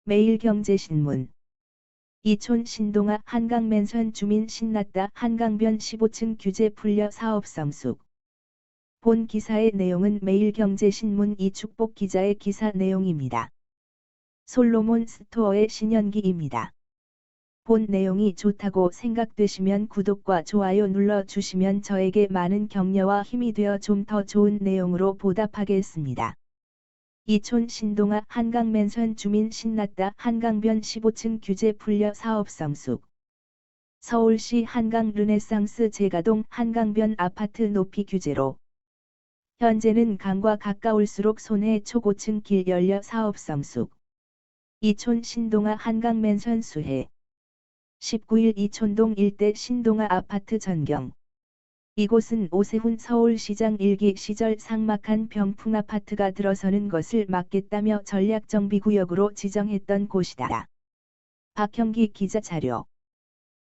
매일경제신문. 이촌 신동아 한강 맨션 주민 신났다. 한강변 15층 규제 풀려 사업 성숙. 본 기사의 내용은 매일경제신문 이축복 기자의 기사 내용입니다. 솔로몬 스토어의 신현기입니다. 본 내용이 좋다고 생각되시면 구독과 좋아요 눌러주시면 저에게 많은 격려와 힘이 되어 좀 더 좋은 내용으로 보답하겠습니다. 이촌 신동아 한강 맨션 주민 신났다. 한강변 15층 규제 풀려 사업 성숙. 서울시 한강 르네상스 제가동 한강변 아파트 높이 규제로 현재는 강과 가까울수록 손해 초고층 길 열려 사업 성숙. 이촌 신동아 한강 맨션 수해 19일 이촌동 일대 신동아 아파트 전경. 이곳은 오세훈 서울시장 일기 시절 삭막한 병풍 아파트가 들어서는 것을 막겠다며 전략정비구역으로 지정했던 곳이다. 박형기 기자 자료.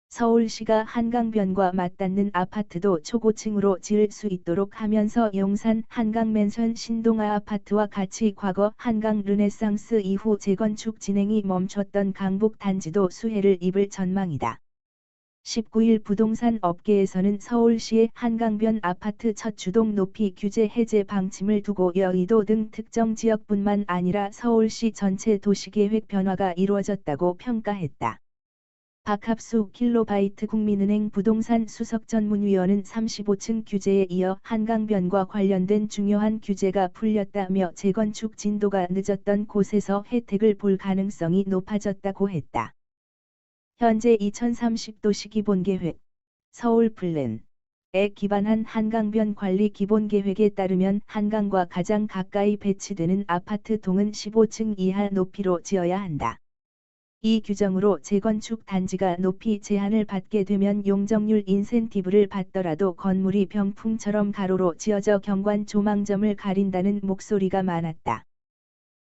서울시가 한강변과 맞닿는 아파트도 초고층으로 지을 수 있도록 하면서 용산 한강 맨션 신동아 아파트와 같이 과거 한강 르네상스 이후 재건축 진행이 멈췄던 강북 단지도 수혜를 입을 전망이다. 19일 부동산 업계에서는 서울시의 한강변 아파트 첫 주동 높이 규제 해제 방침을 두고 여의도 등 특정 지역뿐만 아니라 서울시 전체 도시계획 변화가 이루어졌다고 평가했다. 박합수 킬로바이트 국민은행 부동산 수석 전문위원은 35층 규제에 이어 한강변과 관련된 중요한 규제가 풀렸다며 재건축 진도가 늦었던 곳에서 혜택을 볼 가능성이 높아졌다고 했다. 현재 2030도시 기본계획, 서울 플랜에 기반한 한강변 관리 기본계획에 따르면 한강과 가장 가까이 배치되는 아파트 동은 15층 이하 높이로 지어야 한다. 이 규정으로 재건축 단지가 높이 제한을 받게 되면 용적률 인센티브를 받더라도 건물이 병풍처럼 가로로 지어져 경관 조망점을 가린다는 목소리가 많았다.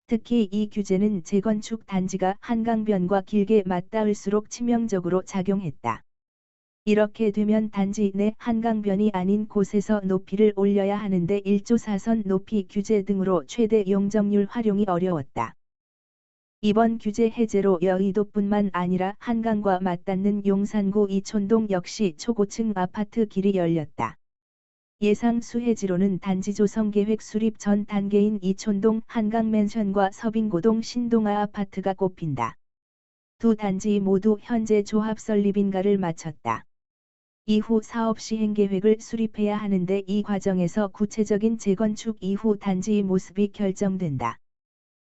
특히 이 규제는 재건축 단지가 한강변과 길게 맞닿을수록 치명적으로 작용했다. 이렇게 되면 단지 내 한강변이 아닌 곳에서 높이를 올려야 하는데 1조 4선 높이 규제 등으로 최대 용적률 활용이 어려웠다. 이번 규제 해제로 여의도뿐만 아니라 한강과 맞닿는 용산구 이촌동 역시 초고층 아파트 길이 열렸다. 예상 수혜지로는 단지 조성 계획 수립 전 단계인 이촌동 한강 맨션과 서빙고동 신동아 아파트가 꼽힌다. 두 단지 모두 현재 조합 설립 인가를 마쳤다. 이후 사업 시행 계획을 수립해야 하는데 이 과정에서 구체적인 재건축 이후 단지의 모습이 결정된다.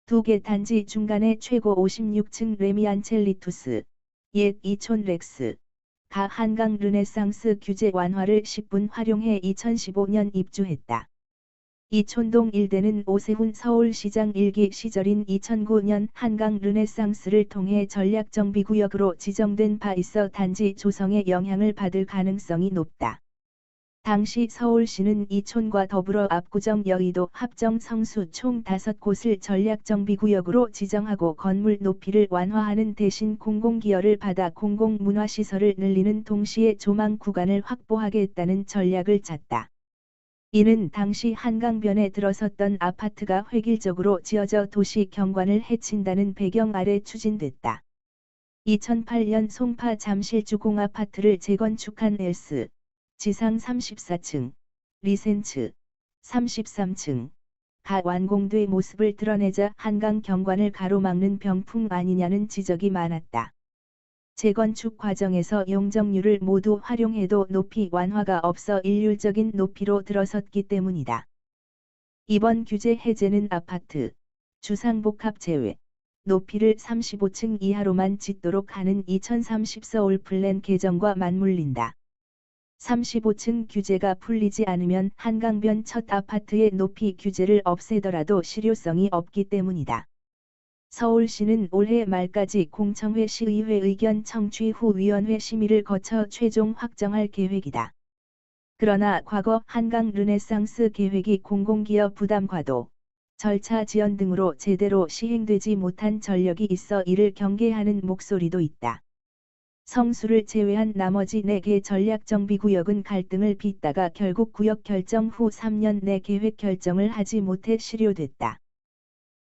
두 개 단지 중간에 최고 56층 레미안첼리투스, 옛 이촌 렉스, 가 한강 르네상스 규제 완화를 10분 활용해 2015년 입주했다. 이촌동 일대는 오세훈 서울시장 일기 시절인 2009년 한강 르네상스를 통해 전략정비구역으로 지정된 바 있어 단지 조성에 영향을 받을 가능성이 높다. 당시 서울시는 이촌과 더불어 압구정 여의도 합정 성수 총 5곳을 전략정비구역으로 지정하고 건물 높이를 완화하는 대신 공공기여를 받아 공공문화시설을 늘리는 동시에 조망 구간을 확보하겠다는 전략을 짰다. 이는 당시 한강변에 들어섰던 아파트가 획일적으로 지어져 도시 경관을 해친다는 배경 아래 추진됐다. 2008년 송파 잠실주 공아파트를 재건축한 엘스 지상 34층, 리센츠 33층, 가 완공돼 모습을 드러내자 한강 경관을 가로막는 병풍 아니냐는 지적이 많았다. 재건축 과정에서 용적률을 모두 활용해도 높이 완화가 없어 일률적인 높이로 들어섰기 때문이다. 이번 규제 해제는 아파트, 주상복합 제외, 높이를 35층 이하로만 짓도록 하는 2030 서울 플랜 개정과 맞물린다. 35층 규제가 풀리지 않으면 한강변 첫 아파트의 높이 규제를 없애더라도 실효성이 없기 때문이다. 서울시는 올해 말까지 공청회 시의회 의견 청취 후 위원회 심의를 거쳐 최종 확정할 계획이다. 그러나 과거 한강 르네상스 계획이 공공기여 부담 과도, 절차 지연 등으로 제대로 시행되지 못한 전력이 있어 이를 경계하는 목소리도 있다. 성수를 제외한 나머지 4개 전략정비구역은 갈등을 빚다가 결국 구역 결정 후 3년 내 계획 결정을 하지 못해 실효됐다.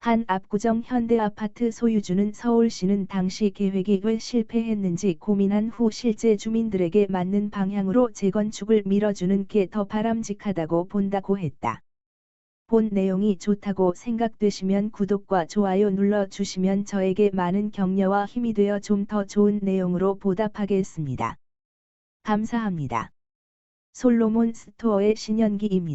한 압구정 현대아파트 소유주는 서울시는 당시 계획이 왜 실패했는지 고민한 후 실제 주민들에게 맞는 방향으로 재건축을 밀어주는 게 더 바람직하다고 본다고 했다. 본 내용이 좋다고 생각되시면 구독과 좋아요 눌러주시면 저에게 많은 격려와 힘이 되어 좀 더 좋은 내용으로 보답하겠습니다. 감사합니다. 솔로몬 스토어의 신현기입니다.